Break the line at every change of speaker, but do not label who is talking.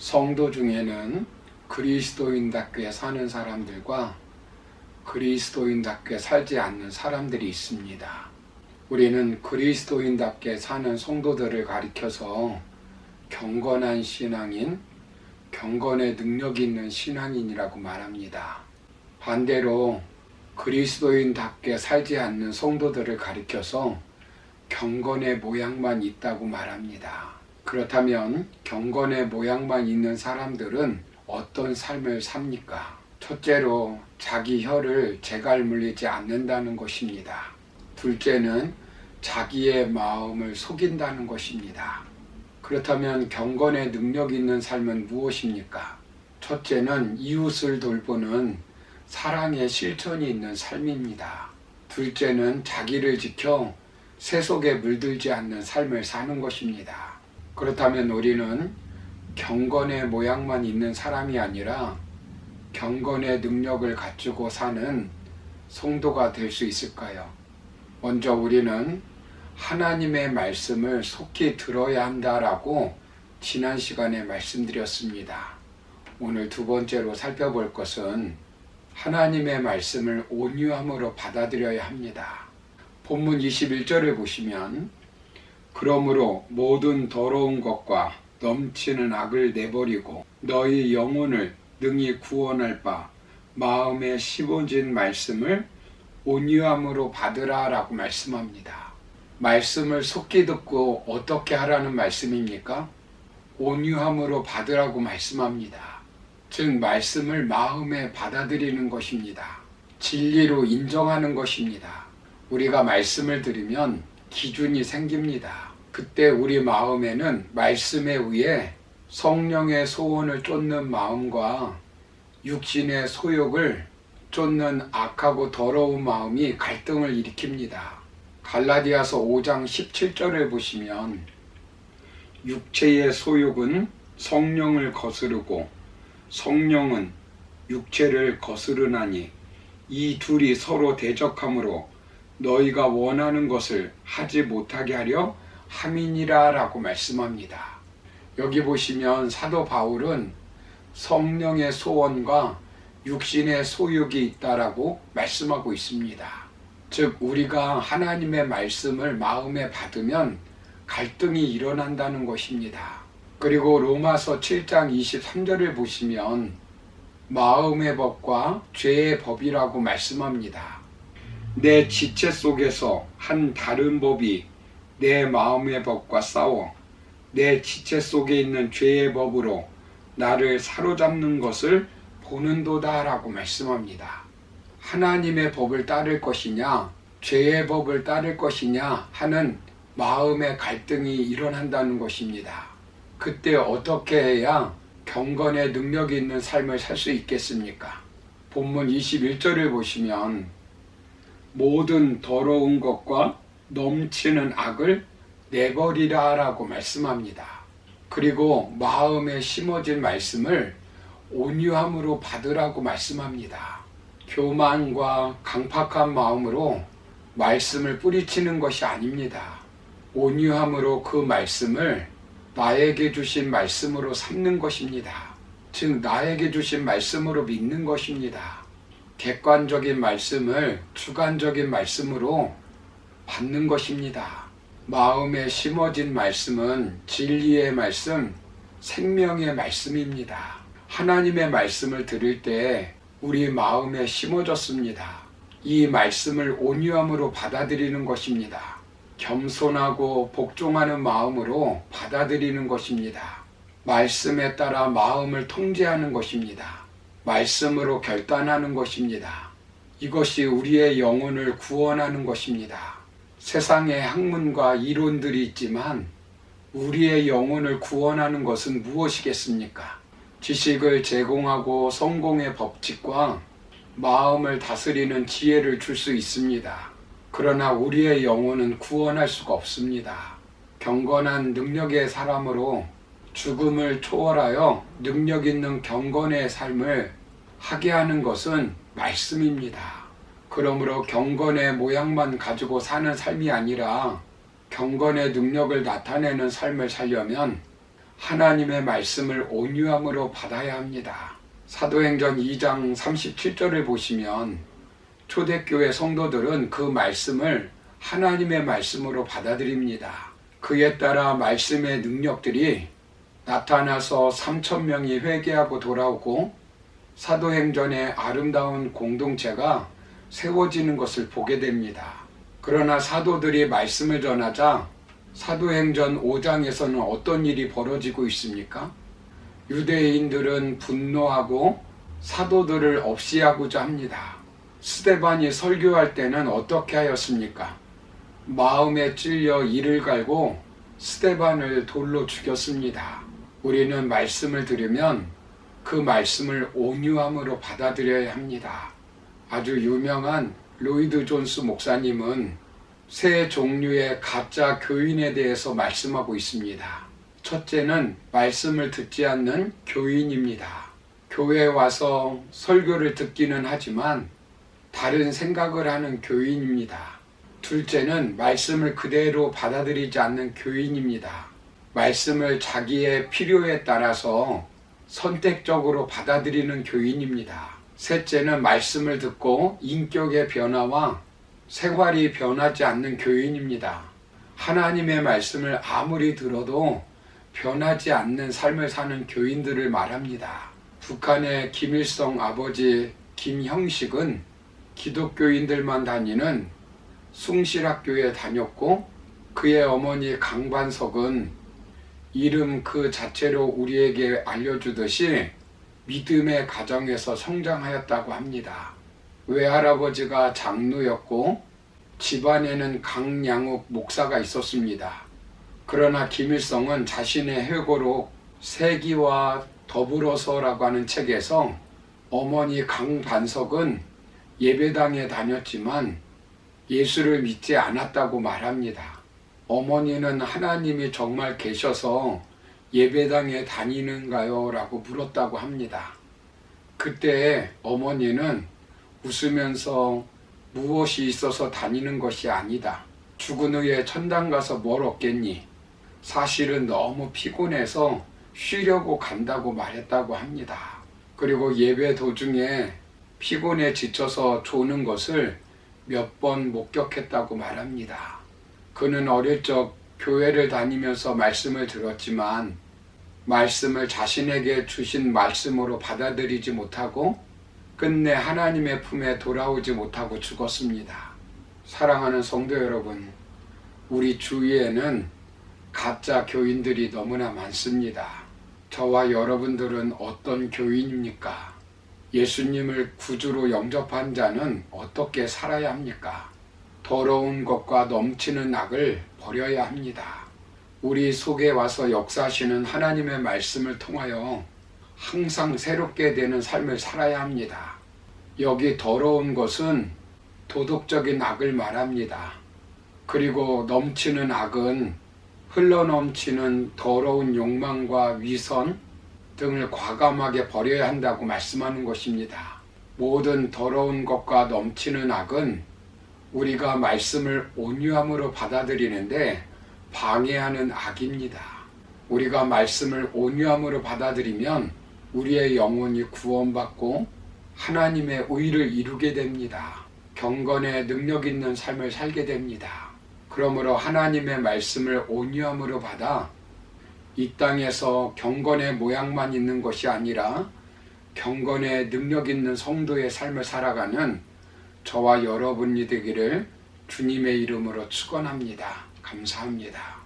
성도 중에는 그리스도인답게 사는 사람들과 그리스도인답게 살지 않는 사람들이 있습니다. 우리는 그리스도인답게 사는 성도들을 가리켜서 경건한 신앙인, 경건의 능력이 있는 신앙인이라고 말합니다. 반대로 그리스도인답게 살지 않는 성도들을 가리켜서 경건의 모양만 있다고 말합니다. 그렇다면 경건의 모양만 있는 사람들은 어떤 삶을 삽니까? 첫째로 자기 혀를 재갈 물리지 않는다는 것입니다. 둘째는 자기의 마음을 속인다는 것입니다. 그렇다면 경건의 능력 있는 삶은 무엇입니까? 첫째는 이웃을 돌보는 사랑의 실천이 있는 삶입니다. 둘째는 자기를 지켜 세속에 물들지 않는 삶을 사는 것입니다. 그렇다면 우리는 경건의 모양만 있는 사람이 아니라 경건의 능력을 갖추고 사는 성도가 될 수 있을까요? 먼저 우리는 하나님의 말씀을 속히 들어야 한다라고 지난 시간에 말씀드렸습니다. 오늘 두 번째로 살펴볼 것은 하나님의 말씀을 온유함으로 받아들여야 합니다. 본문 21절을 보시면 그러므로 모든 더러운 것과 넘치는 악을 내버리고 너희 영혼을 능히 구원할 바 마음에 심어진 말씀을 온유함으로 받으라 라고 말씀합니다. 말씀을 속히 듣고 어떻게 하라는 말씀입니까? 온유함으로 받으라고 말씀합니다. 즉 말씀을 마음에 받아들이는 것입니다. 진리로 인정하는 것입니다. 우리가 말씀을 들으면 기준이 생깁니다. 그때 우리 마음에는 말씀에 의해 성령의 소원을 쫓는 마음과 육신의 소욕을 쫓는 악하고 더러운 마음이 갈등을 일으킵니다. 갈라디아서 5장 17절을 보시면 육체의 소욕은 성령을 거스르고 성령은 육체를 거스르나니 이 둘이 서로 대적하므로 너희가 원하는 것을 하지 못하게 하려 함이니라 라고 말씀합니다. 여기 보시면 사도 바울은 성령의 소원과 육신의 소욕이 있다라고 말씀하고 있습니다. 즉 우리가 하나님의 말씀을 마음에 받으면 갈등이 일어난다는 것입니다. 그리고 로마서 7장 23절을 보시면 마음의 법과 죄의 법이라고 말씀합니다. 내 지체 속에서 한 다른 법이 내 마음의 법과 싸워 내 지체 속에 있는 죄의 법으로 나를 사로잡는 것을 보는도다 라고 말씀합니다. 하나님의 법을 따를 것이냐 죄의 법을 따를 것이냐 하는 마음의 갈등이 일어난다는 것입니다. 그때 어떻게 해야 경건의 능력이 있는 삶을 살 수 있겠습니까? 본문 21절을 보시면 모든 더러운 것과 넘치는 악을 내버리라 라고 말씀합니다. 그리고 마음에 심어진 말씀을 온유함으로 받으라고 말씀합니다. 교만과 강팍한 마음으로 말씀을 뿌리치는 것이 아닙니다. 온유함으로 그 말씀을 나에게 주신 말씀으로 삼는 것입니다. 즉 나에게 주신 말씀으로 믿는 것입니다. 객관적인 말씀을 주관적인 말씀으로 받는 것입니다. 마음에 심어진 말씀은 진리의 말씀, 생명의 말씀입니다. 하나님의 말씀을 들을 때 우리 마음에 심어졌습니다. 이 말씀을 온유함으로 받아들이는 것입니다. 겸손하고 복종하는 마음으로 받아들이는 것입니다. 말씀에 따라 마음을 통제하는 것입니다. 말씀으로 결단하는 것입니다. 이것이 우리의 영혼을 구원하는 것입니다. 세상에 학문과 이론들이 있지만 우리의 영혼을 구원하는 것은 무엇이겠습니까? 지식을 제공하고 성공의 법칙과 마음을 다스리는 지혜를 줄 수 있습니다. 그러나 우리의 영혼은 구원할 수가 없습니다. 경건한 능력의 사람으로 죽음을 초월하여 능력 있는 경건의 삶을 하게 하는 것은 말씀입니다. 그러므로 경건의 모양만 가지고 사는 삶이 아니라 경건의 능력을 나타내는 삶을 살려면 하나님의 말씀을 온유함으로 받아야 합니다. 사도행전 2장 37절을 보시면 초대교회 성도들은 그 말씀을 하나님의 말씀으로 받아들입니다. 그에 따라 말씀의 능력들이 나타나서 3,000명이 회개하고 돌아오고 사도행전의 아름다운 공동체가 세워지는 것을 보게 됩니다. 그러나 사도들이 말씀을 전하자 사도행전 5장에서는 어떤 일이 벌어지고 있습니까? 유대인들은 분노하고 사도들을 없이하고자 합니다. 스데반이 설교할 때는 어떻게 하였습니까? 마음에 찔려 이를 갈고 스데반을 돌로 죽였습니다. 우리는 말씀을 들으면 그 말씀을 온유함으로 받아들여야 합니다. 아주 유명한 로이드 존스 목사님은 세 종류의 가짜 교인에 대해서 말씀하고 있습니다. 첫째는 말씀을 듣지 않는 교인입니다. 교회에 와서 설교를 듣기는 하지만 다른 생각을 하는 교인입니다. 둘째는 말씀을 그대로 받아들이지 않는 교인입니다. 말씀을 자기의 필요에 따라서 선택적으로 받아들이는 교인입니다. 셋째는 말씀을 듣고 인격의 변화와 생활이 변하지 않는 교인입니다. 하나님의 말씀을 아무리 들어도 변하지 않는 삶을 사는 교인들을 말합니다. 북한의 김일성 아버지 김형식은 기독교인들만 다니는 숭실학교에 다녔고 그의 어머니 강반석은 이름 그 자체로 우리에게 알려주듯이 믿음의 가정에서 성장하였다고 합니다. 외할아버지가 장로였고 집안에는 강양욱 목사가 있었습니다. 그러나 김일성은 자신의 회고록 세기와 더불어서라고 하는 책에서 어머니 강반석은 예배당에 다녔지만 예수를 믿지 않았다고 말합니다. 어머니는 하나님이 정말 계셔서 예배당에 다니는가요? 라고 물었다고 합니다. 그때 어머니는 웃으면서 무엇이 있어서 다니는 것이 아니다. 죽은 후에 천당 가서 뭘 얻겠니? 사실은 너무 피곤해서 쉬려고 간다고 말했다고 합니다. 그리고 예배 도중에 피곤에 지쳐서 조는 것을 몇 번 목격했다고 말합니다. 그는 어릴 적 교회를 다니면서 말씀을 들었지만 말씀을 자신에게 주신 말씀으로 받아들이지 못하고 끝내 하나님의 품에 돌아오지 못하고 죽었습니다. 사랑하는 성도 여러분, 우리 주위에는 가짜 교인들이 너무나 많습니다. 저와 여러분들은 어떤 교인입니까? 예수님을 구주로 영접한 자는 어떻게 살아야 합니까? 더러운 것과 넘치는 악을 버려야 합니다. 우리 속에 와서 역사하시는 하나님의 말씀을 통하여 항상 새롭게 되는 삶을 살아야 합니다. 여기 더러운 것은 도덕적인 악을 말합니다. 그리고 넘치는 악은 흘러넘치는 더러운 욕망과 위선 등을 과감하게 버려야 한다고 말씀하는 것입니다. 모든 더러운 것과 넘치는 악은 우리가 말씀을 온유함으로 받아들이는데 방해하는 악입니다. 우리가 말씀을 온유함으로 받아들이면 우리의 영혼이 구원받고 하나님의 의를 이루게 됩니다. 경건의 능력 있는 삶을 살게 됩니다. 그러므로 하나님의 말씀을 온유함으로 받아 이 땅에서 경건의 모양만 있는 것이 아니라 경건의 능력 있는 성도의 삶을 살아가는 저와 여러분이 되기를 주님의 이름으로 축원합니다. 감사합니다.